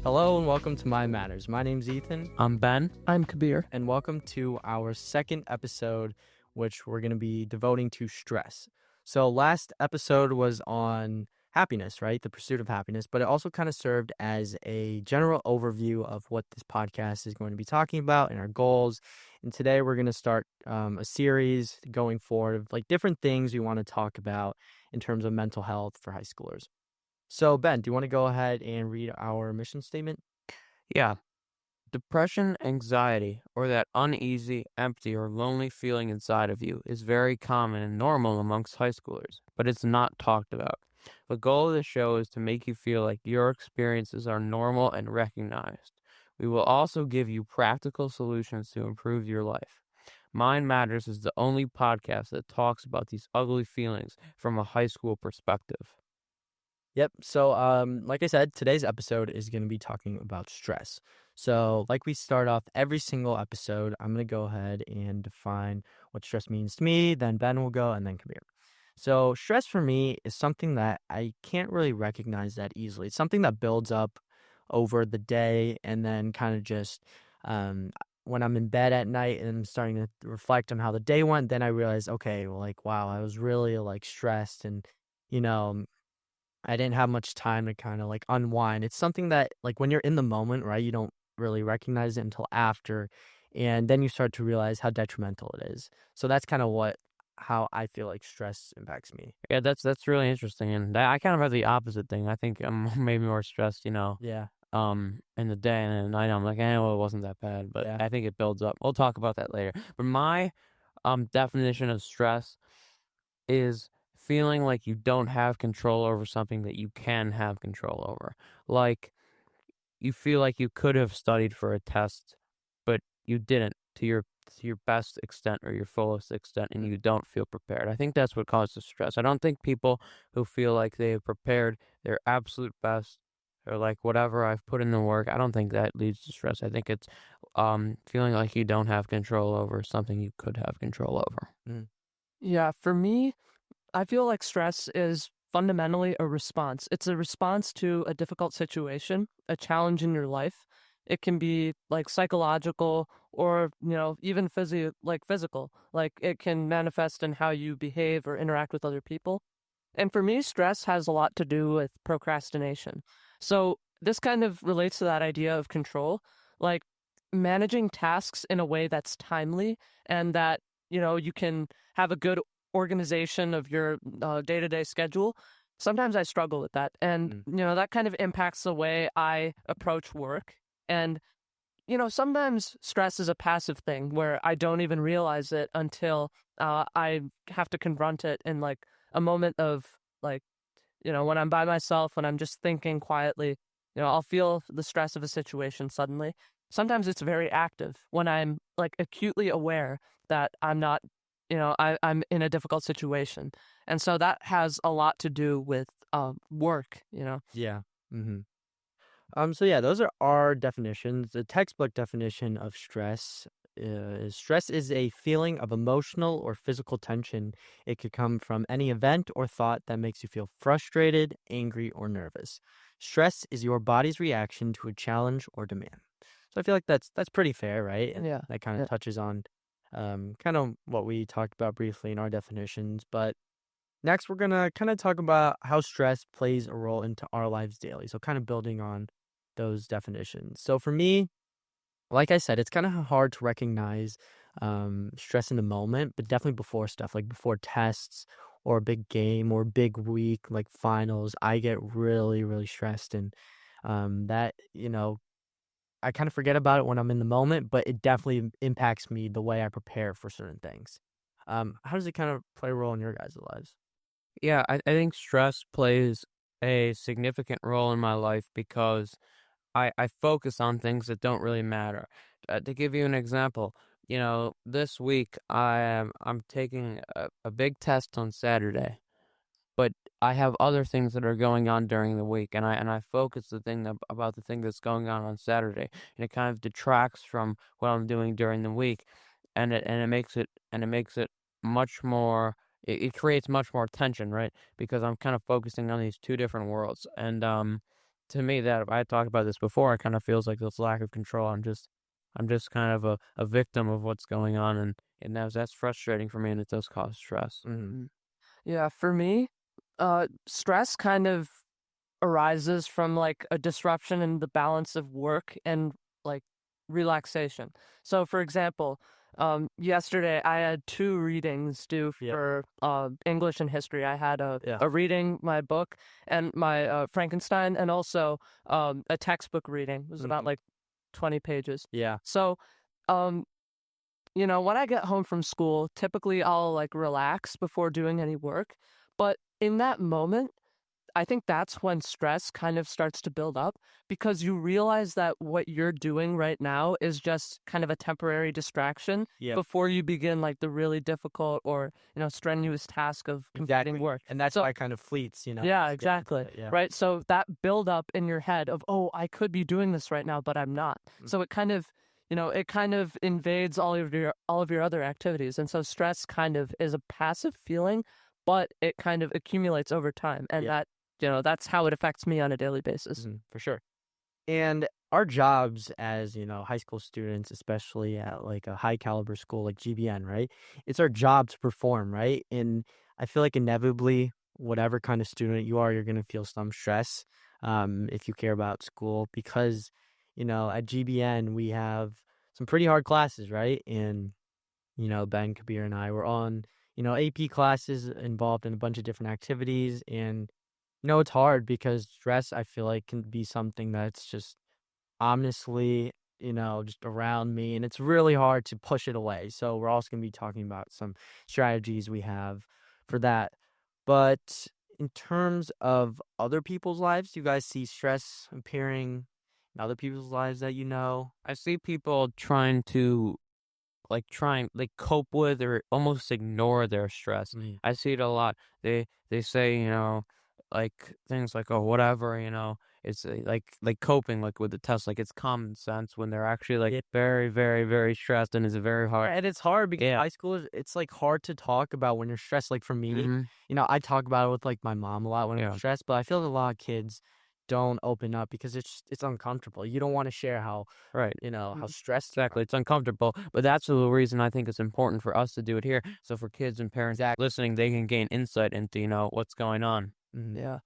Hello and welcome to My Matters. My name's Ethan, I'm Ben. I'm Kabir. and welcome to our second episode, which we're going to be devoting to stress. So, last episode was on happiness, right? The pursuit of happiness, but it also kind of served as a general overview of what this podcast is going to be talking about and our goals. And today we're going to start a series going forward of like different things we want to talk about in terms of mental health for high schoolers. So, Ben, do you want to go ahead and read our mission statement? Yeah. Depression, anxiety, or that uneasy, empty, or lonely feeling inside of you is very common and normal amongst high schoolers, but it's not talked about. The goal of the show is to make you feel like your experiences are normal and recognized. We will also give you practical solutions to improve your life. Mind Matters is the only podcast that talks about these ugly feelings from a high school perspective. Yep. So, like I said, today's episode is going to be talking about stress. So, like we start off every single episode, I'm going to go ahead and define what stress means to me. Then Ben will go, and then Kabir. So, stress for me is something that I can't really recognize that easily. It's something that builds up over the day, and then kind of just when I'm in bed at night and I'm starting to reflect on how the day went, then I realize, okay, well, like, wow, I was really like stressed, and you know. I didn't have much time to kind of like unwind. It's something that like when you're in the moment, right, you don't really recognize it until after. And then you start to realize how detrimental it is. So that's kind of how I feel like stress impacts me. Yeah, that's really interesting, and I kind of have the opposite thing. I think I'm maybe more stressed, Yeah. in the day, and at night I'm like, well, it wasn't that bad, but Yeah. I think it builds up. We'll talk about that later. But my definition of stress is feeling like you don't have control over something that you can have control over. Like you feel like you could have studied for a test, but you didn't to your best extent or your fullest extent, and you don't feel prepared. I think that's what causes stress. I don't think people who feel like they have prepared their absolute best or like whatever I've put in the work, I don't think that leads to stress. I think it's feeling like you don't have control over something you could have control over. Mm. Yeah, for me, I feel like stress is fundamentally a response. It's a response to a difficult situation, a challenge in your life. It can be like psychological or, even physical. Like it can manifest in how you behave or interact with other people. And for me, stress has a lot to do with procrastination. So this kind of relates to that idea of control, like managing tasks in a way that's timely and that, you can have a good organization of your day-to-day schedule. Sometimes I struggle with that. And, that kind of impacts the way I approach work. And, sometimes stress is a passive thing where I don't even realize it until I have to confront it in like a moment of like, when I'm by myself, when I'm just thinking quietly, I'll feel the stress of a situation suddenly. Sometimes it's very active when I'm like acutely aware that I'm not, I'm in a difficult situation. And so that has a lot to do with work. Yeah. Mm-hmm. So yeah, those are our definitions. The textbook definition of stress is a feeling of emotional or physical tension. It could come from any event or thought that makes you feel frustrated, angry, or nervous. Stress is your body's reaction to a challenge or demand. So I feel like that's pretty fair, right? And Yeah. that kind of Yeah. touches on kind of what we talked about briefly in our definitions. But next, we're gonna kind of talk about how stress plays a role into our lives daily. So kind of building on those definitions. So for me, like I said, it's kind of hard to recognize stress in the moment, but definitely before stuff like before tests or a big game or big week like finals, I get really, really stressed. And that, I kind of forget about it when I'm in the moment, but it definitely impacts me the way I prepare for certain things. How does it kind of play a role in your guys' lives? Yeah, I think stress plays a significant role in my life because I focus on things that don't really matter. To give you an example, this week I'm taking a big test on Saturday, but I have other things that are going on during the week, and I focus about the thing that's going on Saturday, and it kind of detracts from what I'm doing during the week, and it makes it much more. It creates much more tension, right? Because I'm kind of focusing on these two different worlds, and to me, that I talked about this before, it kind of feels like this lack of control. I'm just kind of a victim of what's going on, and that's frustrating for me, and it does cause stress. Mhm. Mm. Yeah, for me, stress kind of arises from like a disruption in the balance of work and like relaxation. So, for example, yesterday I had two readings due Yep. for English and history. I had Yeah. a reading, my book, and my Frankenstein, and also a textbook reading. It was about Mhm. like 20 pages. Yeah. So, um, when I get home from school, typically I'll like relax before doing any work. But in that moment, I think that's when stress kind of starts to build up because you realize that what you're doing right now is just kind of a temporary distraction Yep. before you begin like the really difficult or, strenuous task of completing Exactly. work. And that's So, why it kind of fleets, yeah, just get into exactly. it, yeah. Right. So that build up in your head of, oh, I could be doing this right now, but I'm not. Mm. So it kind of invades all of your other activities. And so stress kind of is a passive feeling, but it kind of accumulates over time. And Yeah. that's how it affects me on a daily basis. For sure. And our jobs as, high school students, especially at like a high caliber school like GBN, right? It's our job to perform, right? And I feel like inevitably, whatever kind of student you are, you're going to feel some stress if you care about school because, at GBN, we have some pretty hard classes, right? And, Ben, Kabir, and I were on, AP classes involved in a bunch of different activities. And, it's hard because stress, I feel like, can be something that's just ominously, just around me, and it's really hard to push it away. So we're also going to be talking about some strategies we have for that. But in terms of other people's lives, do you guys see stress appearing in other people's lives that you know? I see people trying cope with or almost ignore their stress. Mm. I see it a lot. They say, like things like, oh, whatever, it's like coping like with the test, like it's common sense when they're actually like Yeah. very, very, very stressed, and it's very hard. And it's hard because Yeah. high school it's like hard to talk about when you're stressed. Like for me, Hmm. I talk about it with like my mom a lot when I'm Yeah. stressed, but I feel like a lot of kids don't open up because it's uncomfortable. You don't want to share how Right. how Mhm. stressed you are. Exactly. It's uncomfortable, but that's the reason I think it's important for us to do it here. So for kids and parents Exactly. listening, they can gain insight into, what's going on. Mhm. Yeah.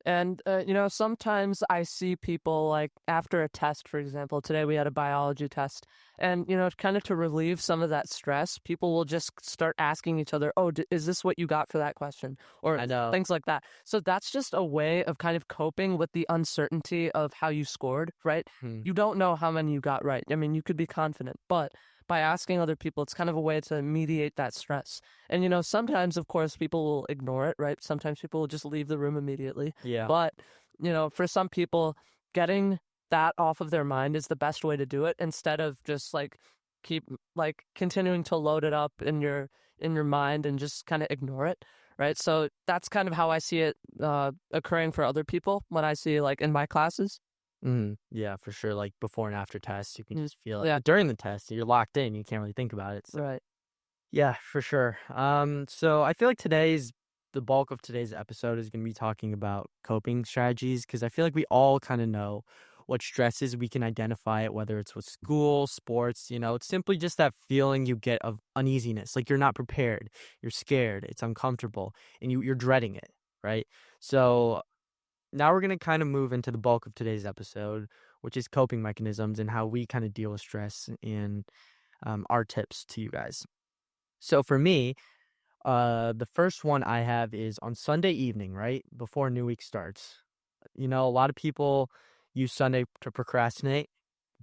And, sometimes I see people like after a test, for example, today we had a biology test, and, kind of to relieve some of that stress, people will just start asking each other, oh, is this what you got for that question? Or I know. things like that. So that's just a way of kind of coping with the uncertainty of how you scored, right? Mhm. You don't know how many you got right. I mean, you could be confident, but by asking other people, it's kind of a way to mediate that stress. And, sometimes, of course, people will ignore it, right? Sometimes people will just leave the room immediately. Yeah. But, for some people, getting that off of their mind is the best way to do it instead of just like keep like continuing to load it up in your mind and just kind of ignore it. Right. So that's kind of how I see it occurring for other people when I see like in my classes. Yeah, for sure. Like before and after tests, you can Mm. just feel it. Yeah. But during the test, you're locked in. You can't really think about it. So Right. yeah, for sure. So I feel like the bulk of today's episode is going to be talking about coping strategies because I feel like we all kind of know what stresses we can identify it, whether it's with school, sports, it's simply just that feeling you get of uneasiness, like you're not prepared, you're scared, it's uncomfortable, and you're dreading it, right? So now we're going to kind of move into the bulk of today's episode, which is coping mechanisms and how we kind of deal with stress and our tips to you guys. So for me, the first one I have is on Sunday evening, right? Before a new week starts. A lot of people use Sunday to procrastinate,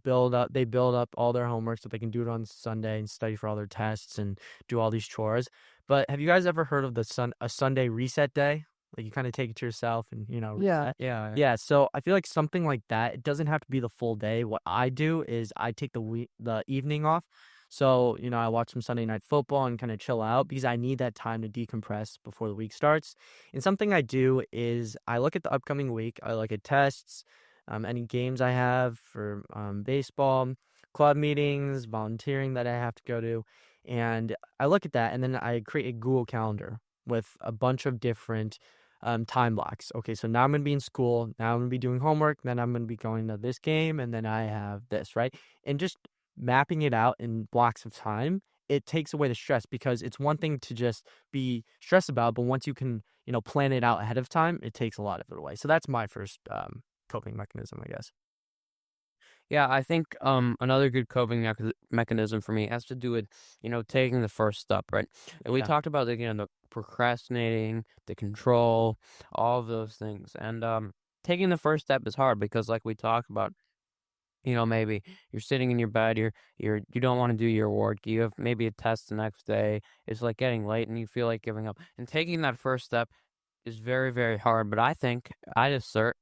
they build up all their homework so they can do it on Sunday and study for all their tests and do all these chores. But have you guys ever heard of a Sunday reset day? Like you kind of take it to yourself and, Yeah. reset. Yeah. Yeah, so I feel like something like that, it doesn't have to be the full day. What I do is I take the evening off. So, I watch some Sunday night football and kind of chill out because I need that time to decompress before the week starts. And something I do is I look at the upcoming week. I look at tests, any games I have for baseball, club meetings, volunteering that I have to go to. And I look at that and then I create a Google Calendar with a bunch of different time blocks. Okay, so now I'm gonna be in school. Now I'm gonna be doing homework. Then I'm gonna be going to this game, and then I have this, right? And just mapping it out in blocks of time, it takes away the stress because it's one thing to just be stressed about, but once you can, plan it out ahead of time, it takes a lot of it away. So that's my first coping mechanism, I guess. Yeah, I think another good coping mechanism for me has to do with, taking the first step, right? And we Yeah. talked about the procrastinating, the control, all of those things. And taking the first step is hard because like we talked about, maybe you're sitting in your bed, you don't want to do your work, you have maybe a test the next day, it's like getting late and you feel like giving up. And taking that first step is very, very hard. But I'd assert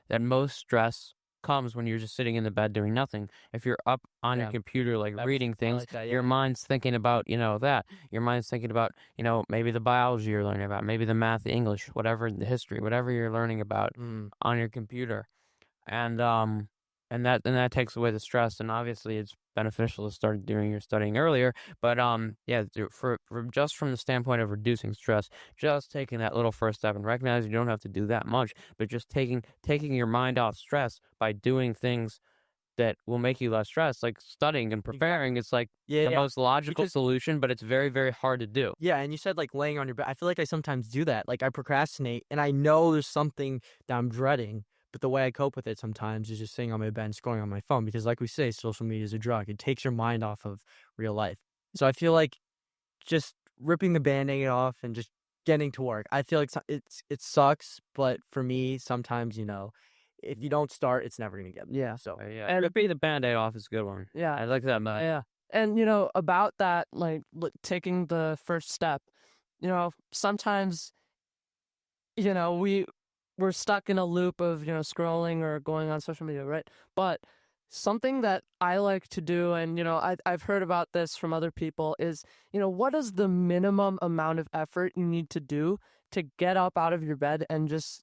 that most stress comes when you're just sitting in the bed doing nothing. If you're up on your Yeah. computer, like reading I things, like that. your Yeah. mind's thinking about, that. Your mind's thinking about, maybe the biology you're learning about, maybe the math, the English, whatever, the history, whatever you're learning about Mm. on your computer. And that takes away the stress, and obviously it's beneficial to start doing your studying earlier. But yeah, for just from the standpoint of reducing stress, just taking that little first step and recognize you don't have to do that much, but just taking your mind off stress by doing things that will make you less stressed, like studying and preparing. It's like Yeah, the yeah. most logical Because solution, but it's very, very hard to do. yeah, and you said like laying on your bed. I feel like I sometimes do that. Like I procrastinate and I know there's something that I'm dreading, but the way I cope with it sometimes is just sitting on my bed and scrolling on my phone because like we say, social media is a drug. It takes your mind off of real life. So I feel like just ripping the band-aid off and just getting to work. I feel like it sucks, but for me, sometimes, if you don't start, it's never gonna get better. Yeah. So Yeah, And ripping the band-aid off is a good one. yeah, I like that much. yeah. And about that, like taking the first step, sometimes, we're stuck in a loop of, scrolling or going on social media, right? But something that I like to do, and, I've heard about this from other people, is, what is the minimum amount of effort you need to do to get up out of your bed and just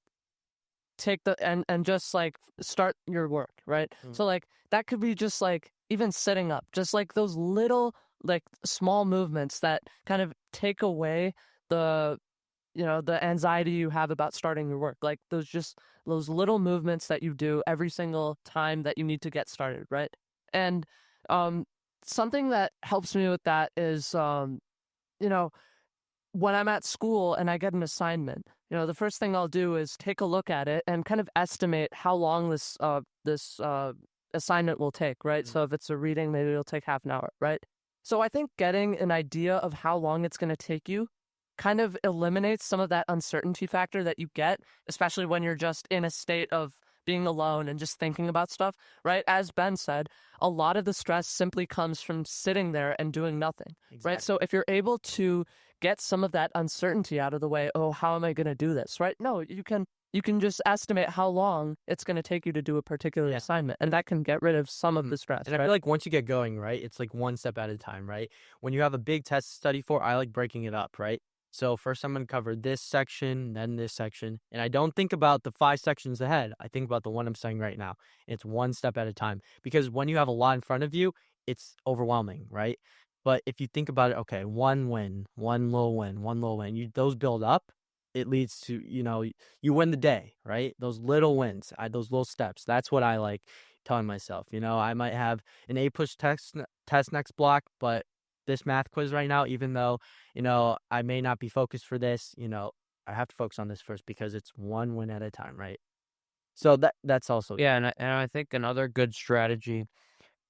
take the and just like start your work, right? Mm. So like that could be just like even sitting up, just like those little like small movements that kind of take away the the anxiety you have about starting your work. Like those little movements that you do every single time that you need to get started, right? And um something that helps me with that is you know when I'm at school and I get an assignment, the first thing I'll do is take a look at it and kind of estimate how long this assignment will take, right? Mm. So if it's a reading, maybe it'll take half an hour, right? So I think getting an idea of how long it's going to take you kind of eliminates some of that uncertainty factor that you get, especially when you're just in a state of being alone and just thinking about stuff, right? As Ben said, a lot of the stress simply comes from sitting there and doing nothing, right? Exactly. So if you're able to get some of that uncertainty out of the way, oh, how am I going to do this, right? No, you can just estimate how long it's going to take you to do a particular Yeah. assignment, and that can get rid of some of Mhm. the stress, And I right? feel like once you get going, right, it's like one step at a time, right? When you have a big test to study for, I like breaking it up, right? So first I'm going to cover this section, then this section. And I don't think about the 5 sections ahead. I think about the one I'm studying right now. It's one step at a time. Because when you have a lot in front of you, it's overwhelming, right? But if you think about it, okay, one win, one little win, those build up, it leads to, you win the day, right? Those little wins, those little steps. That's what I like telling myself. I might have an A push test next block, but this math quiz right now, even though, I may not be focused for this, I have to focus on this first because it's one win at a time, right? So that's also Yeah, and I think another good strategy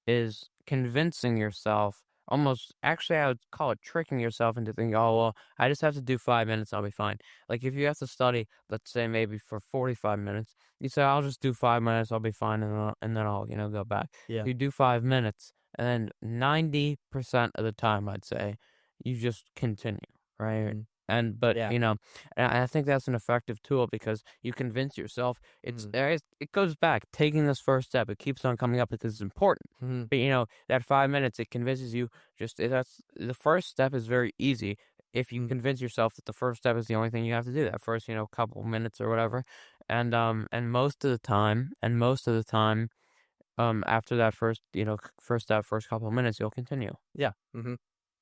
is convincing yourself, almost actually I would call it tricking yourself into thinking, oh well, I just have to do 5 minutes, I'll be fine. Like if you have to study, let's say maybe for 45 minutes, you say I'll just do 5 minutes, I'll be fine, and then I'll go back. yeah. You do 5 minutes, and then 90% of the time, I'd say, you just continue, right? Mhm. And but Yeah. and I think that's an effective tool because you convince yourself. Mhm. It goes back taking this first step. It keeps on coming up because it's important. Mhm. But that 5 minutes, it convinces you. That's the first step is very easy if you can Mhm. convince yourself that the first step is the only thing you have to do. That first couple minutes or whatever, and most of the time, after that first first step, first couple of minutes, you'll continue. Yeah.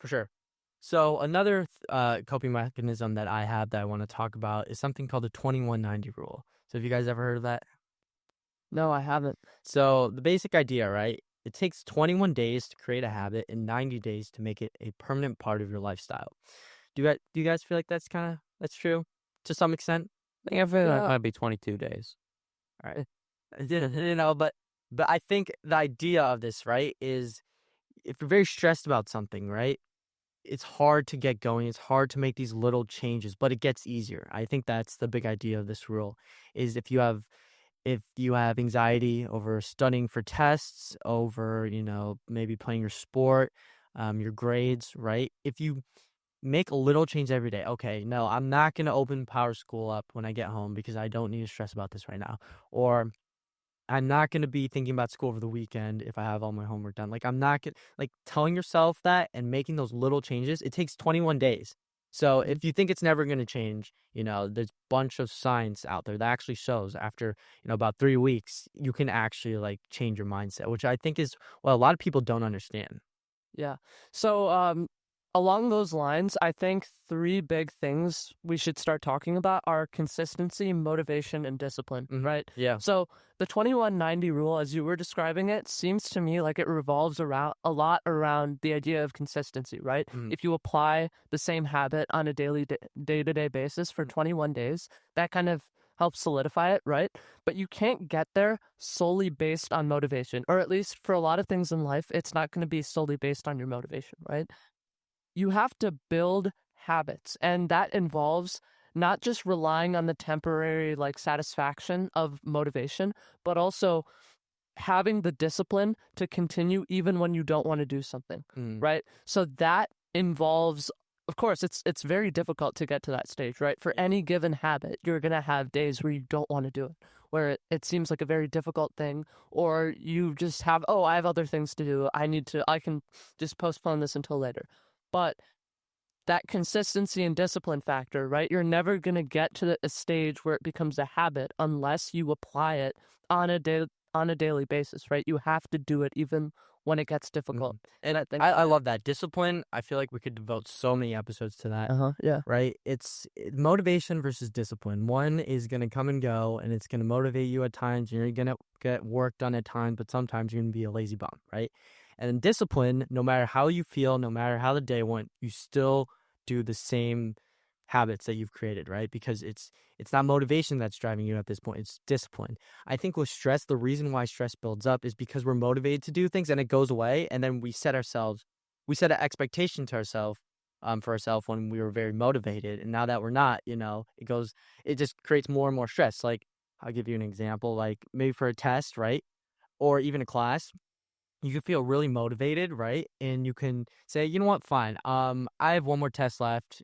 For sure. So another coping mechanism that I have that I want to talk about is something called the 2190 rule. So have you guys ever heard of that? No, I haven't. So the basic idea, right? It takes 21 days to create a habit and 90 days to make it a permanent part of your lifestyle. Do you guys feel like that's true to some extent? I think I feel like it Yeah. might be 22 days. All right. But I think the idea of this, right, is if you're very stressed about something, right? It's hard to get going. It's hard to make these little changes, but it gets easier. I think that's the big idea of this rule is if you have anxiety over studying for tests, over, maybe playing your sport, your grades, right? If you make a little change every day, okay, no, I'm not going to open Power School up when I get home because I don't need to stress about this right now. Or I'm not going to be thinking about school over the weekend if I have all my homework done. Like, I'm not going to, like, telling yourself that and making those little changes, it takes 21 days. So if you think it's never going to change, there's a bunch of science out there that actually shows after, about 3 weeks, you can actually like change your mindset, which I think is, well, a lot of people don't understand. Yeah. So, along those lines, I think three big things we should start talking about are consistency, motivation, and discipline, right? Yeah. So, the 2190 rule, as you were describing it, seems to me like it revolves around a lot around the idea of consistency, right? Mhm. If you apply the same habit on a daily, day-to-day basis for 21 days, that kind of helps solidify it, right? But you can't get there solely based on motivation, or at least for a lot of things in life, it's not going to be solely based on your motivation, right? You have to build habits, and that involves not just relying on the temporary like satisfaction of motivation, but also having the discipline to continue even when you don't want to do something, Mm. right? So that involves, of course, it's very difficult to get to that stage, right? For any given habit, you're going to have days where you don't want to do it, where it seems like a very difficult thing, or you just have, oh, I have other things to do. I can just postpone this until later. But that consistency and discipline factor, right? You're never going to get to a stage where it becomes a habit unless you apply it on a daily basis, right? You have to do it even when it gets difficult. Mhm. And I think I love that discipline. I feel like we could devote so many episodes to that. yeah. Right? Motivation versus discipline. One is going to come and go, and it's going to motivate you at times. And you're going to get work done at times, but sometimes you're going to be a lazy bum, right? And then discipline, no matter how you feel, no matter how the day went, you still do the same habits that you've created, right? Because it's not motivation that's driving you at this point, it's discipline. I think with stress, the reason why stress builds up is because we're motivated to do things and it goes away, and then we set an expectation to ourselves for ourselves when we were very motivated, and now that we're not, it just creates more and more stress. Like, I'll give you an example, like maybe for a test, right? Or even a class, you can feel really motivated, right? And you can say, you know what, fine. I have one more test left,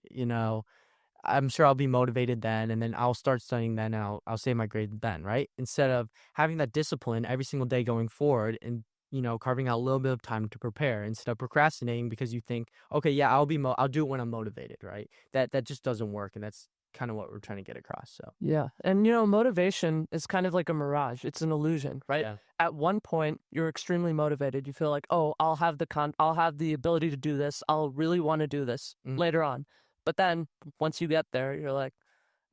I'm sure I'll be motivated then, and then I'll start studying then, and I'll save my grade then, right? Instead of having that discipline every single day going forward, and carving out a little bit of time to prepare instead of procrastinating because you think, okay, yeah, I'll do it when I'm motivated, right? That just doesn't work, and that's kind of what we're trying to get across. So Yeah. And motivation is kind of like a mirage. It's an illusion, right? yeah, At one point, you're extremely motivated. You feel like, "Oh, I'll have the ability to do this. I'll really want to do this Mhm. later on." But then once you get there, you're like,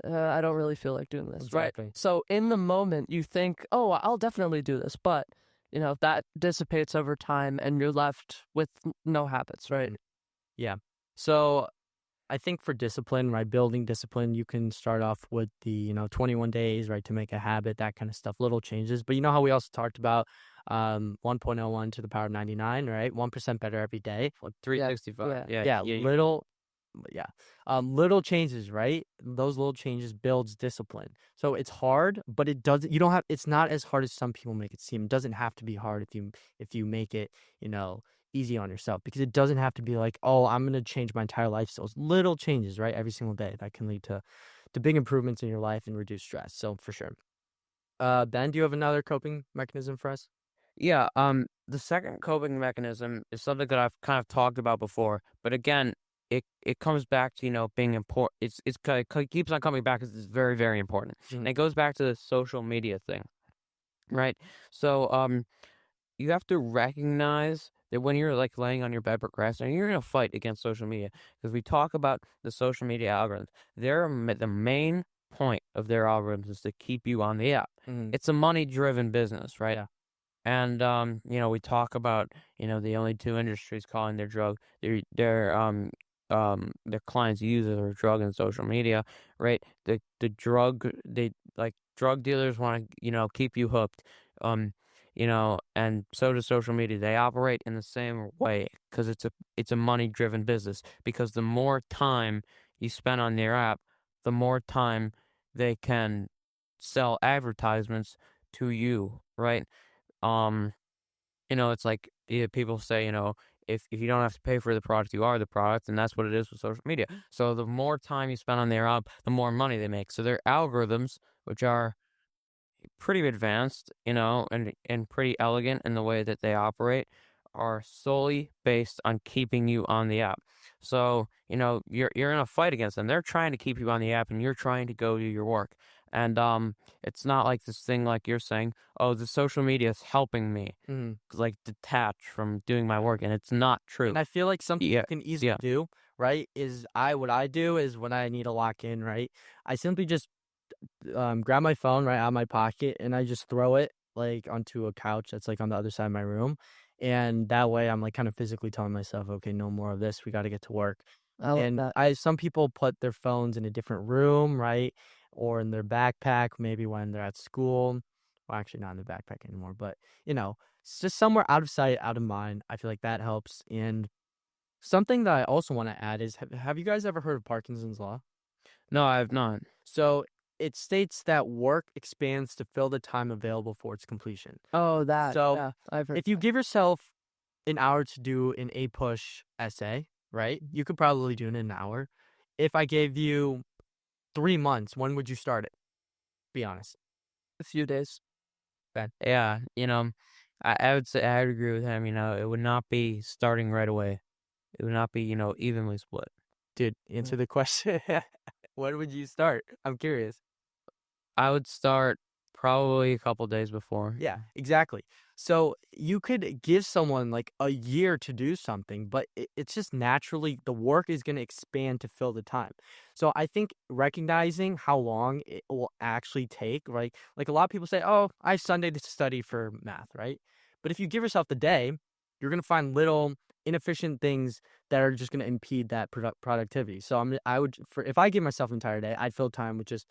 I don't really feel like doing this, right? Exactly. So in the moment, you think, "Oh, I'll definitely do this." But, that dissipates over time and you're left with no habits, right? Yeah. So I think for discipline, right, building discipline, you can start off with the, 21 days, right, to make a habit, that kind of stuff, little changes. But you know how we also talked about 1.01 to the power of 99, right? 1% better every day. Like Yeah. 365. Yeah. Yeah, little changes, right? Those little changes builds discipline. So it's hard, but it's not as hard as some people make it seem. It doesn't have to be hard if you make it, easy on yourself, because it doesn't have to be like, oh, I'm going to change my entire lifestyle. It's little changes, right? Every single day that can lead to big improvements in your life and reduce stress. So for sure. Ben, do you have another coping mechanism for us? Yeah, the second coping mechanism is something that I've kind of talked about before, but again, it comes back to, being important. It keeps on coming back because it's very, very important. And Mhm. it goes back to the social media thing, right? So, you have to recognize that when you're like laying on your bed procrastinating, you're gonna fight against social media because we talk about the social media algorithms. The main point of their algorithms is to keep you on the app. Mhm. It's a money-driven business, right? Yeah. And we talk about the only two industries calling their clients users or drug and social media, right? The drug they like drug dealers want to keep you hooked, and so does social media. They operate in the same way because it's a money driven business. Because the more time you spend on their app, the more time they can sell advertisements to you, right? Um, it's like people say, if you don't have to pay for the product, you are the product, and that's what it is with social media. So the more time you spend on their app, the more money they make. So their algorithms, which are pretty advanced, and pretty elegant in the way that they operate, are solely based on keeping you on the app. So, you're in a fight against them. They're trying to keep you on the app and you're trying to go do your work. And it's not like this thing like you're saying, oh, the social media is helping me Mhm. like detach from doing my work, and it's not true. And I feel like something Yeah. you can easily Yeah. do, right, is what I do is when I need to lock in, right, I simply just grab my phone right out of my pocket and I just throw it like onto a couch that's like on the other side of my room. And that way I'm like kind of physically telling myself, okay, no more of this. We got to get to work. I love And that. some people put their phones in a different room, right? Or in their backpack, maybe when they're at school. Well, actually not in the backpack anymore, but it's just somewhere out of sight, out of mind. I feel like that helps. And something that I also want to add is have you guys ever heard of Parkinson's law? No, I have not. So it states that work expands to fill the time available for its completion. Oh, that. So Yeah, I've heard. if you give yourself an hour to do an A-push essay, right? Mhm. You could probably do it in an hour. If I gave you 3 months, when would you start it? Be honest. A few days. Ben. Yeah, I would say I would agree with him. It would not be starting right away. It would not be, evenly split. Dude, Mm. answer the question. When would you start? I'm curious. I would start probably a couple days before. Yeah, exactly. So you could give someone like a year to do something, but it's just naturally the work is going to expand to fill the time. So I think recognizing how long it will actually take, right? Like a lot of people say, oh, I have Sunday to study for math, right? But if you give yourself the day, you're going to find little inefficient things that are just going to impede that productivity. So I would, if I give myself an entire day, I'd fill time with just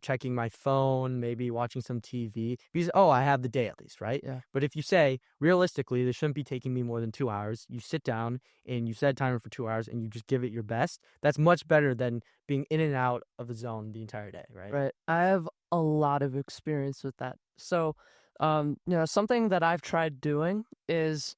checking my phone, maybe watching some TV because, oh, I have the day at least, right? Yeah. But if you say, realistically, this shouldn't be taking me more than 2 hours, you sit down and you set a timer for 2 hours and you just give it your best. That's much better than being in and out of the zone the entire day, right? Right. I have a lot of experience with that. So, something that I've tried doing is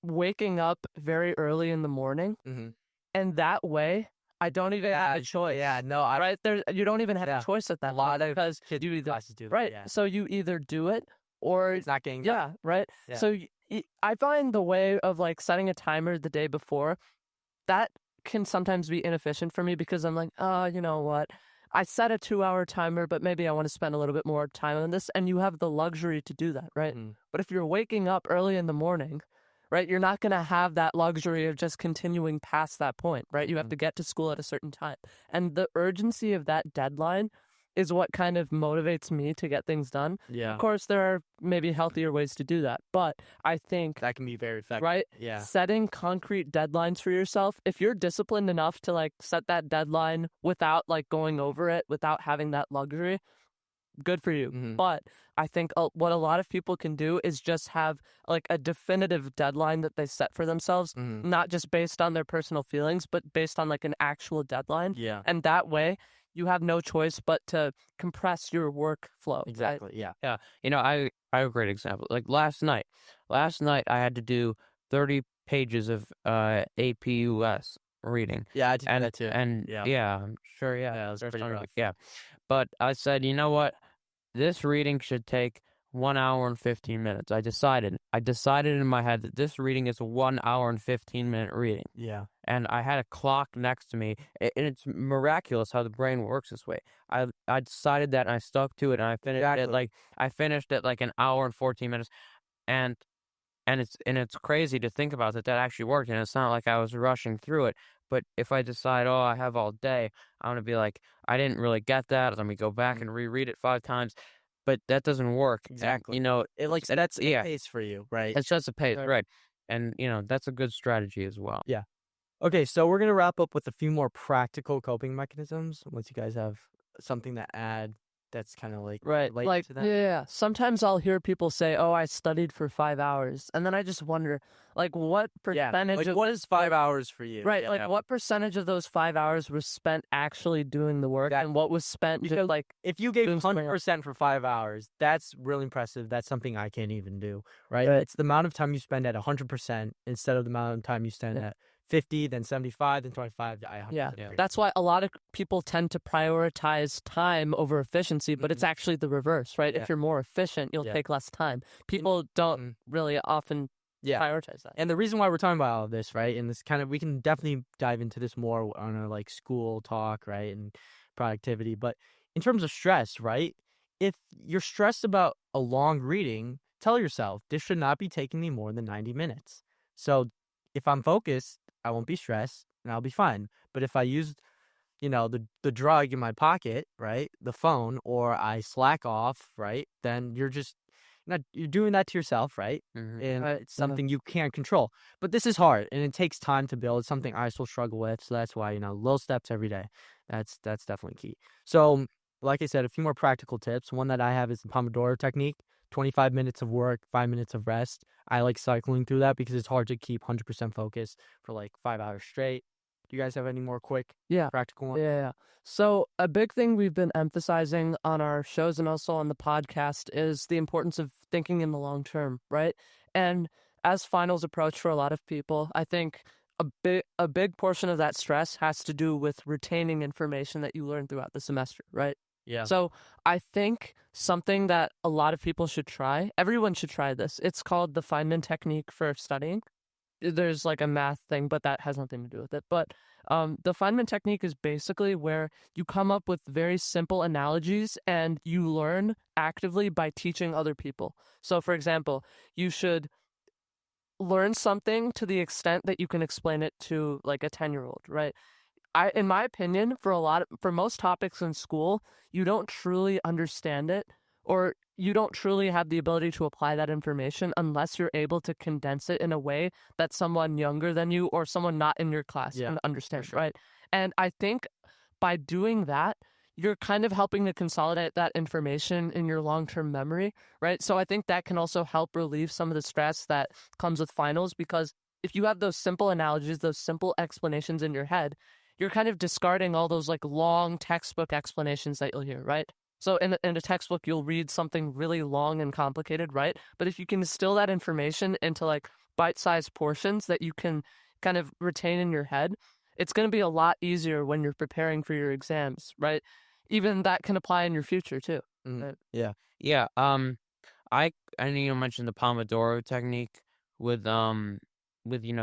waking up very early in the morning, Mm-hmm. and that way I don't even have a choice. Yeah, no, I Right there, you don't even have Yeah. a choice at that a lot point of because kids you either classes do that. right. Yeah. So you either do it or It's not getting done. yeah, right. Yeah. So I find the way of like setting a timer the day before that can sometimes be inefficient for me because I'm like, oh, you know what? I set a 2-hour timer, but maybe I want to spend a little bit more time on this. And you have the luxury to do that, right? Mhm. But if you're waking up early in the morning, right, you're not going to have that luxury of just continuing past that point, right? You have to get to school at a certain time. And the urgency of that deadline is what kind of motivates me to get things done. Yeah. Of course, there are maybe healthier ways to do that, but I think That can be very effective. right? Yeah. Setting concrete deadlines for yourself. If you're disciplined enough to like set that deadline without like going over it, without having that luxury, good for you. Mhm. But I think what a lot of people can do is just have like a definitive deadline that they set for themselves, Mhm. not just based on their personal feelings, but based on like an actual deadline. Yeah. And that way, you have no choice but to compress your workflow. Exactly. Yeah. Yeah. I have a great example. Like last night. Last night I had to do 30 pages of APUS reading. Yeah, I did And that too. and Yeah. yeah, I'm sure, yeah. Yeah, it was First pretty time, rough. yeah. But I said, you know what? This reading should take 1 hour and 15 minutes. I decided in my head that this reading is a 1 hour and 15-minute reading. Yeah. And I had a clock next to me, and it's miraculous how the brain works this way. I decided that, and I stuck to it, and I finished Exactly. it like an hour and 14 minutes, and it's crazy to think about that actually worked, and it's not like I was rushing through it. But if I decide, oh, I have all day, I'm gonna be like, I didn't really get that. Let me go back Mm. and reread it 5 times. But that doesn't work. And Exactly. It and sets a yeah, pace for you, right? it's just a pace, Right. right? And that's a good strategy as well. Yeah. Okay, so we're gonna wrap up with a few more practical coping mechanisms. Unless you guys have something to add that's kind of like Right. related Like, to yeah, that. yeah, yeah. Sometimes I'll hear people say, "Oh, I studied for 5 hours," and then I just wonder, like, what Yeah. percentage Like, of what is 5 hours for you? right, Yeah. like, Yeah. what percentage of those 5 hours was spent actually doing the work, and what was spent just Because like if you gave doing something else? 100% for 5 hours, that's really impressive. That's something I can't even do, right? Right. It's the amount of time you spend at 100% instead of the amount of time you spend Yeah. at 50, then 75, then 25. I Yeah, 100% agree. that's why a lot of people tend to prioritize time over efficiency, but it's actually the reverse, right? Yeah. If you're more efficient, you'll Yeah. take less time. People don't Mhm. really often Yeah. prioritize that. And the reason why we're talking about all of this, right? And this kind of, we can definitely dive into this more on our like school talk, right? And productivity. But in terms of stress, right? If you're stressed about a long reading, tell yourself this should not be taking me more than 90 minutes. So if I'm focused, I won't be stressed and I'll be fine. But if I use the drug in my pocket, right? The phone, or I slack off, right? Then you're doing that to yourself, right? Mhm. And Right. it's something you can't control. But this is hard and it takes time to build. It's something I still struggle with. So that's why, little steps every day. That's definitely key. So, like I said, a few more practical tips. One that I have is the Pomodoro technique. 25 minutes of work, 5 minutes of rest. I like cycling through that because it's hard to keep 100% focus for like 5 hours straight. Do you guys have any more quick Yeah. practical ones? Yeah, yeah. So a big thing we've been emphasizing on our shows and also on the podcast is the importance of thinking in the long term, right? And as finals approach for a lot of people, I think a big portion of that stress has to do with retaining information that you learn throughout the semester, right? Yeah. So I think something that a lot of people should try, everyone should try this. It's called the Feynman technique for studying. There's like a math thing, but that has nothing to do with it. But the Feynman technique is basically where you come up with very simple analogies and you learn actively by teaching other people. So, for example, you should learn something to the extent that you can explain it to like a 10-year-old, right? In my opinion, for most topics in school, you don't truly understand it, or you don't truly have the ability to apply that information unless you're able to condense it in a way that someone younger than you or someone not in your class Yeah, can understand, sure. right? And I think by doing that, you're kind of helping to consolidate that information in your long-term memory, right? So I think that can also help relieve some of the stress that comes with finals, because if you have those simple analogies, those simple explanations in your head, you're kind of discarding all those like long textbook explanations that you'll hear, right? So in a textbook, you'll read something really long and complicated, right? But if you can distill that information into like bite-sized portions that you can kind of retain in your head, it's going to be a lot easier when you're preparing for your exams, right? Even that can apply in your future too. Right? Yeah. Yeah. I know you mentioned the Pomodoro technique with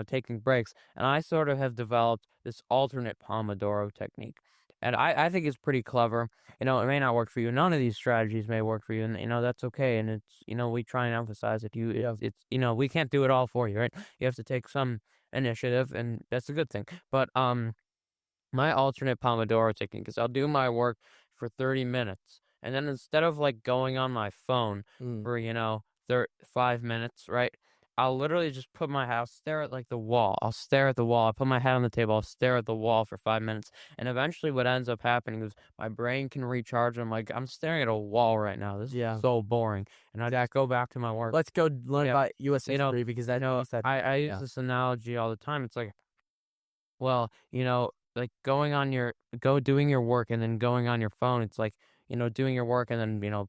taking breaks, and I sort of have developed this alternate Pomodoro technique, and I think it's pretty clever. It may not work for you. None of these strategies may work for you, and that's okay. And it's we try and emphasize that we can't do it all for you, right? You have to take some initiative, and that's a good thing. But my alternate Pomodoro technique is I'll do my work for 30 minutes. And then instead of like going on my phone Mm. for, 5 minutes, right? I'll literally just put my head, I'll stare at like the wall. I'll stare at the wall. I'll put my head on the table. I'll stare at the wall for 5 minutes. And eventually what ends up happening is my brain can recharge. I'm like, I'm staring at a wall right now. This Yeah. is so boring. And I go back to my work. Let's go learn Yeah. about U.S. You know, history because that I use yeah. this analogy all the time. It's like, well, like doing your work and then going on your phone. It's like, doing your work and then,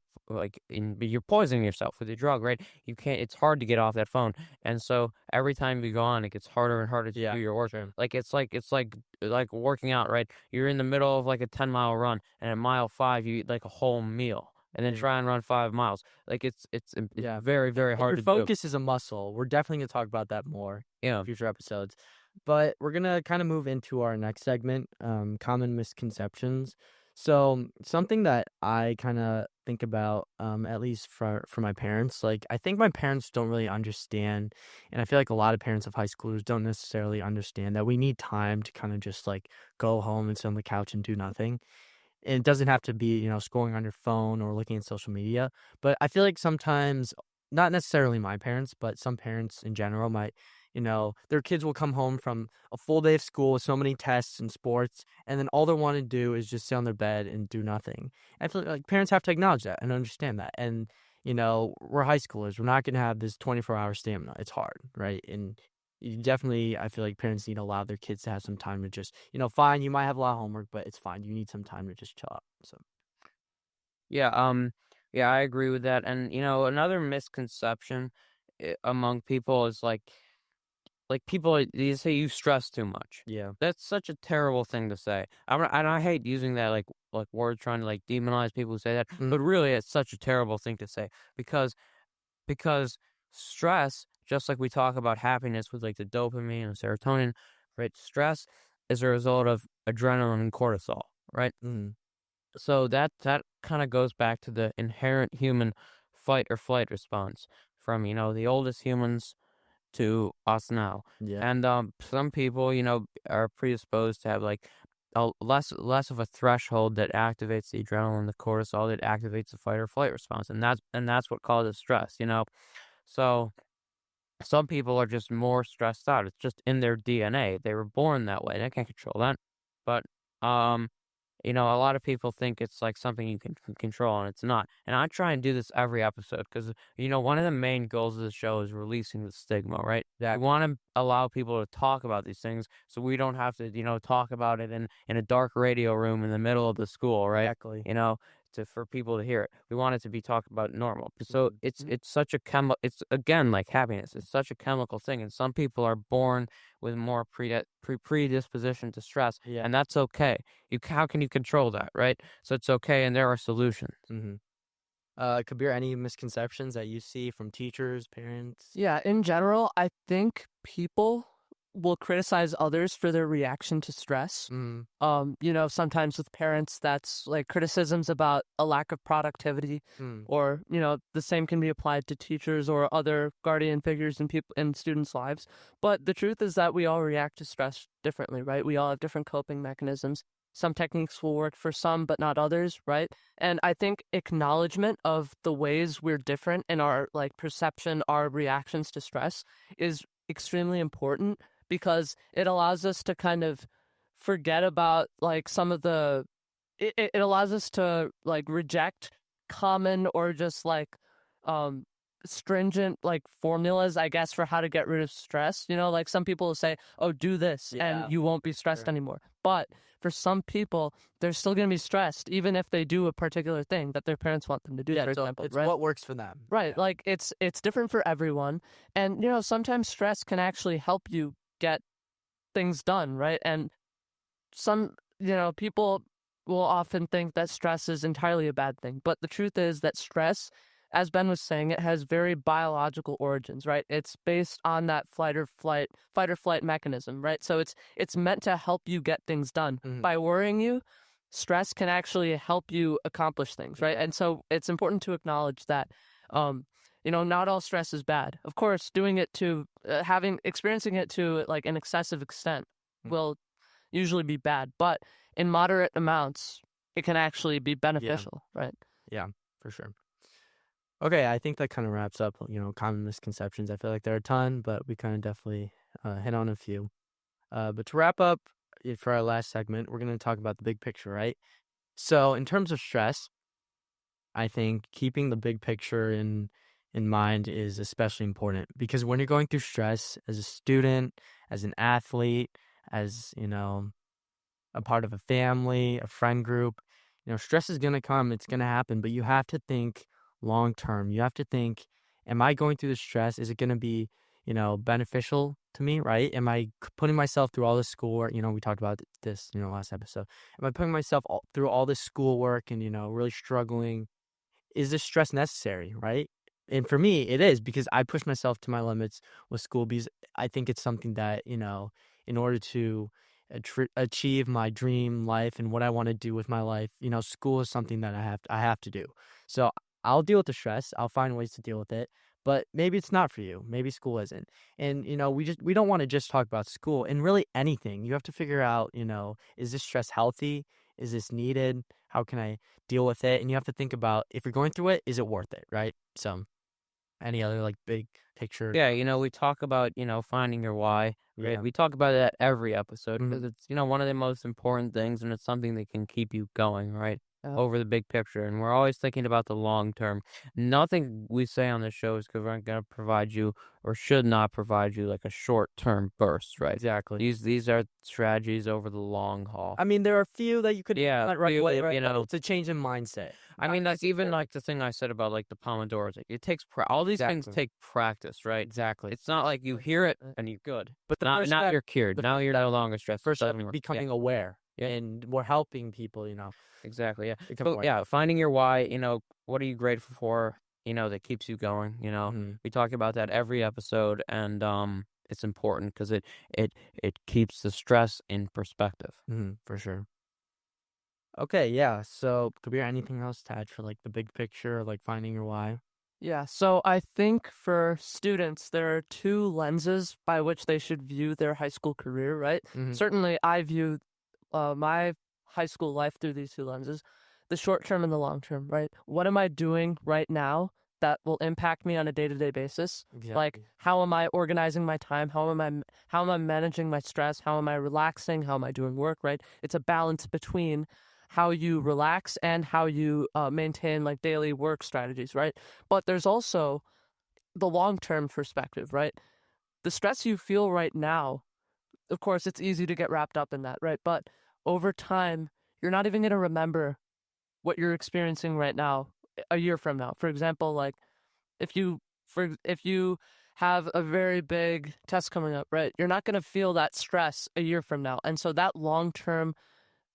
you're poisoning yourself with your drug, right? You can't, it's hard to get off that phone. And so every time you go on, it gets harder and harder to Yeah, do your work. sure. Like, it's like working out, right? You're in the middle of like a 10-mile run, and at mile 5, you eat like a whole meal. And then Mm. try and run 5 miles. Like it's Yeah. very, very And hard your to do. focus is a muscle. We're definitely going to talk about that more Yeah. in future episodes. But we're going to kind of move into our next segment, common misconceptions. So something that I kind of think about, at least for my parents, like I think my parents don't really understand, and I feel like a lot of parents of high schoolers don't necessarily understand that we need time to kind of just like go home and sit on the couch and do nothing. And it doesn't have to be, scrolling on your phone or looking at social media. But I feel like sometimes, not necessarily my parents, but some parents in general might, their kids will come home from a full day of school with so many tests and sports, and then all they want to do is just sit on their bed and do nothing. I feel like parents have to acknowledge that and understand that. And, we're high schoolers. We're not going to have this 24-hour stamina. It's hard, right? And you definitely, I feel like parents need to allow their kids to have some time to just, fine, you might have a lot of homework, but it's fine. You need some time to just chill out. So, Yeah, yeah, I agree with that. And another misconception among people is like people you say you stress too much. yeah. That's such a terrible thing to say. And I hate using that like word trying to like demonize people who say that, Mm, but really it's such a terrible thing to say because because stress, just like we talk about happiness with like the dopamine and serotonin, right? Stress is a result of adrenaline and cortisol, right? mm, So that kind of goes back to the inherent human fight or flight response from the oldest humans to us now. yeah. And some people are predisposed to have like a less of a threshold that activates the adrenaline, the cortisol that activates the fight or flight response, and that's what causes stress. So some people are just more stressed out. It's just in their DNA. They were born that way. They can't control that. But um a lot of people think it's like something you can control, and it's not. And I try and do this every episode because, one of the main goals of the show is releasing the stigma, right? We Exactly. want to allow people to talk about these things so we don't have to, talk about it in a dark radio room in the middle of the school, right? Exactly. For people to hear it. We want it to be talked about normal. So Mhm. it's such a it's again like happiness. It's such a chemical thing, and some people are born with more predisposition to stress, Yeah. and that's okay. How can you control that, right? So it's okay, and there are solutions. Hmm. Kabir, any misconceptions that you see from teachers, parents? Yeah, in general, I think people will criticize others for their reaction to stress. Mm, Sometimes with parents, that's like criticisms about a lack of productivity, mm, or the same can be applied to teachers or other guardian figures in people in students' lives. But the truth is that we all react to stress differently, right? We all have different coping mechanisms. Some techniques will work for some, but not others, right? And I think acknowledgement of the ways we're different in our like perception, our reactions to stress is extremely important because it allows us to kind of forget about like some of the it allows us to like reject common or just like um stringent like formulas, I guess, for how to get rid of stress. Like some people will say, oh, do this and yeah. you won't be stressed Sure. anymore. But for some people, they're still going to be stressed even if they do a particular thing that their parents want them to do, Yeah. for So example, it's right? what works for them. Right. Yeah. Like it's different for everyone. And sometimes stress can actually help you get things done, right? And some, people will often think that stress is entirely a bad thing. But the truth is that stress, as Ben was saying, it has very biological origins, right? It's based on that fight or flight mechanism, right? So it's meant to help you get things done. Mhm. By worrying you, stress can actually help you accomplish things, right? Yeah. And so it's important to acknowledge that not all stress is bad. Of course, doing it to experiencing it to like an excessive extent Mm, will usually be bad, but in moderate amounts, it can actually be yeah. beneficial, right? Yeah. For sure. Okay, I think that kind of wraps up, common misconceptions. I feel like there are a ton, but we kind of definitely hit on a few. But to wrap up for our last segment, we're going to talk about the big picture, right? So, in terms of stress, I think keeping the big picture in mind is especially important because when you're going through stress as a student, as an athlete, as, a part of a family, a friend group, stress is going to come, it's going to happen, but you have to think long term. You have to think, am I going through the stress? Is it going to be, beneficial to me, right? Am I putting myself through all this schoolwork? We talked about this, last episode. Am I putting myself through all this schoolwork and, really struggling? Is this stress necessary, right? And for me, it is because I push myself to my limits with school because I think it's something that, in order to achieve my dream life and what I want to do with my life, school is something that I have to do. So I'll deal with the stress. I'll find ways to deal with it. But maybe it's not for you. Maybe school isn't. And we don't want to just talk about school and really anything. You have to figure out, is this stress healthy? Is this needed? How can I deal with it? And you have to think about, if you're going through it, is it worth it, right? So any other like big picture? Yeah, we talk about, finding your why, right? Yeah. We talk about it every episode Mhm. because it's, one of the most important things and it's something that can keep you going, right? Yeah. Over the big picture. And we're always thinking about the long term. Nothing we say on the show is going to provide you or should not provide you like a short term burst, right? Exactly. These are strategies over the long haul. I mean, there are a few that you could Yeah, implement right away, right? you know, It's a change in mindset. I mean, that's even like the thing I said about like the Pomodoros. Like it takes all these things Exactly. take practice, right? Exactly. It's not like you hear it and you're good. But the Now, first now step, you're cured. the Now you're no longer stressed. first step Doesn't is work. becoming aware, Yeah. and we're helping people, Exactly. Yeah. become So aware. yeah, finding your why. What are you grateful for? That keeps you going. Mhm. We talk about that every episode, and it's important because it keeps the stress in perspective. For sure. Okay, yeah. So, Kabir, anything else to add for like the big picture, like finding your why? Yeah, so I think for students, there are two lenses by which they should view their high school career, right? Mhm. Certainly, I view my high school life through these two lenses, the short term and the long term, right? What am I doing right now that will impact me on a day-to-day basis? Like, Exactly. how am I organizing my time? How am I managing my stress? How am I relaxing? How am I doing work, right? It's a balance between how you relax and how you maintain like daily work strategies, right? But there's also the long-term perspective, right? The stress you feel right now, of course, it's easy to get wrapped up in that, right? But over time, you're not even going to remember what you're experiencing right now a year from now. For example, like if you have a very big test coming up, right? You're not going to feel that stress a year from now. And so that long-term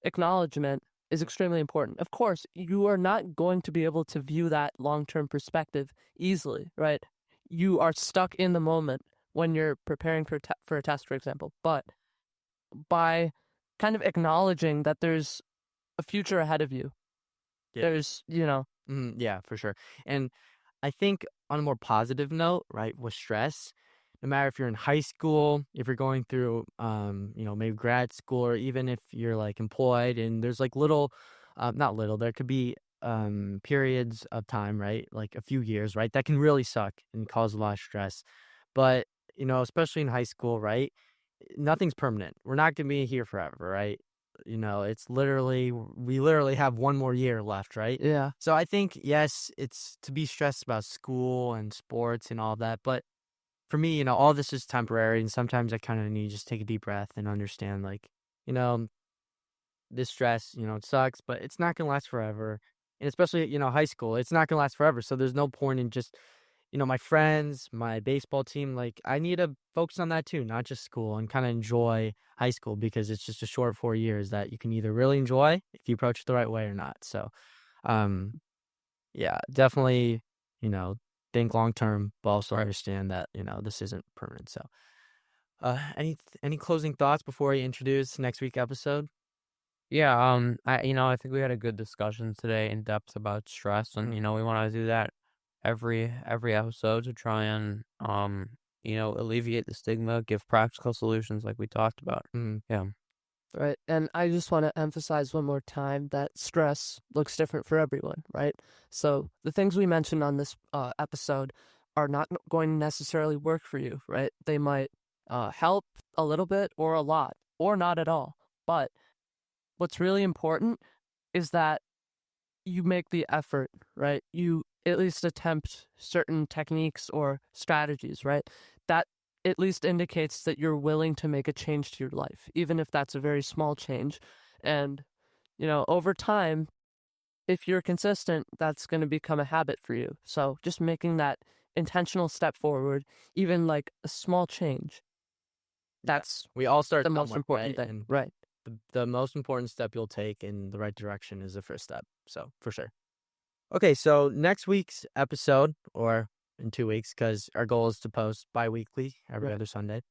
acknowledgement is extremely important. Of course, you are not going to be able to view that long-term perspective easily, right? You are stuck in the moment when you're preparing for a test, for example. But by kind of acknowledging that there's a future ahead of you, Yeah. there's, Yeah, for sure. And I think on a more positive note, right, with stress, no matter if you're in high school, if you're going through, maybe grad school, or even if you're like employed, and there's like not little, there could be periods of time, right, like a few years, right, that can really suck and cause a lot of stress. But especially in high school, right, nothing's permanent. We're not gonna be here forever, right? We literally have one more year left, right? yeah. So I think, yes, it's to be stressed about school and sports and all that. But for me, all this is temporary. And sometimes I kind of need to just take a deep breath and understand, like, you know, this stress, it sucks, but it's not going to last forever. And especially, high school, it's not going to last forever. So there's no point in just, my friends, my baseball team, like I need to focus on that too, not just school, and kind of enjoy high school because it's just a short 4 years that you can either really enjoy if you approach it the right way or not. So, um, yeah, definitely, you know, think long term, but also Right. understand that, this isn't permanent. So, any closing thoughts before we introduce next week episode? Yeah. I think we had a good discussion today in depth about stress, and we want to do that every episode to try and alleviate the stigma, give practical solutions like we talked about. Mhm. Yeah. Right. And I just want to emphasize one more time that stress looks different for everyone, right? So the things we mentioned on this episode are not going to necessarily work for you, right? They might help a little bit or a lot or not at all. But what's really important is that you make the effort, right? You at least attempt certain techniques or strategies, right? That at least indicates that you're willing to make a change to your life, even if that's a very small change. And, over time, if you're consistent, that's going to become a habit for you. So just making that intentional step forward, even like a small change, that's We all start the most somewhere, important right? thing. And Right. the most important step you'll take in the right direction is the first step. So, for sure. Okay, so next week's episode, or in 2 weeks, because our goal is to post bi weekly every Right. other Sunday.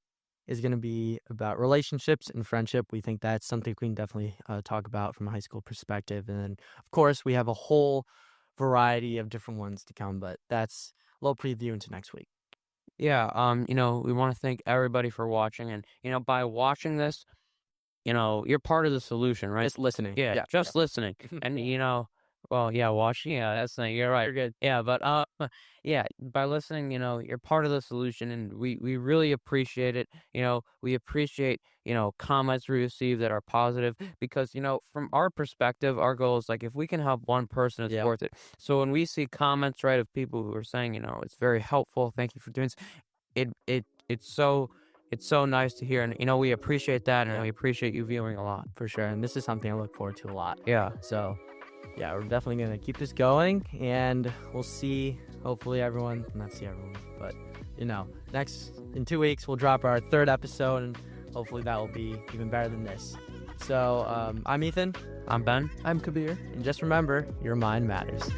is going to be about relationships and friendship. We think that's something we can definitely talk about from a high school perspective. And then, of course, we have a whole variety of different ones to come, but that's a little preview into next week. Yeah, we want to thank everybody for watching, and by watching this, you're part of the solution, right? Just listening. Yeah, Yeah. just listening. And well, yeah, watching, yeah, that's not, you're right. You're good. Yeah, but yeah, by listening, you're part of the solution, and we really appreciate it. We appreciate, comments we receive that are positive, because, from our perspective, our goal is like, if we can help one person, it's Yep. worth it. So when we see comments, right, of people who are saying, it's very helpful, thank you for doing this, it's so nice to hear, and we appreciate that, and Yeah. we appreciate you viewing a lot. For sure. And this is something I look forward to a lot. Yeah. So, yeah, we're definitely going to keep this going, and we'll see, hopefully everyone, not see everyone, but, in 2 weeks, we'll drop our 3rd episode, and hopefully that will be even better than this. So, I'm Ethan. I'm Ben. I'm Kabir. And just remember, your mind matters.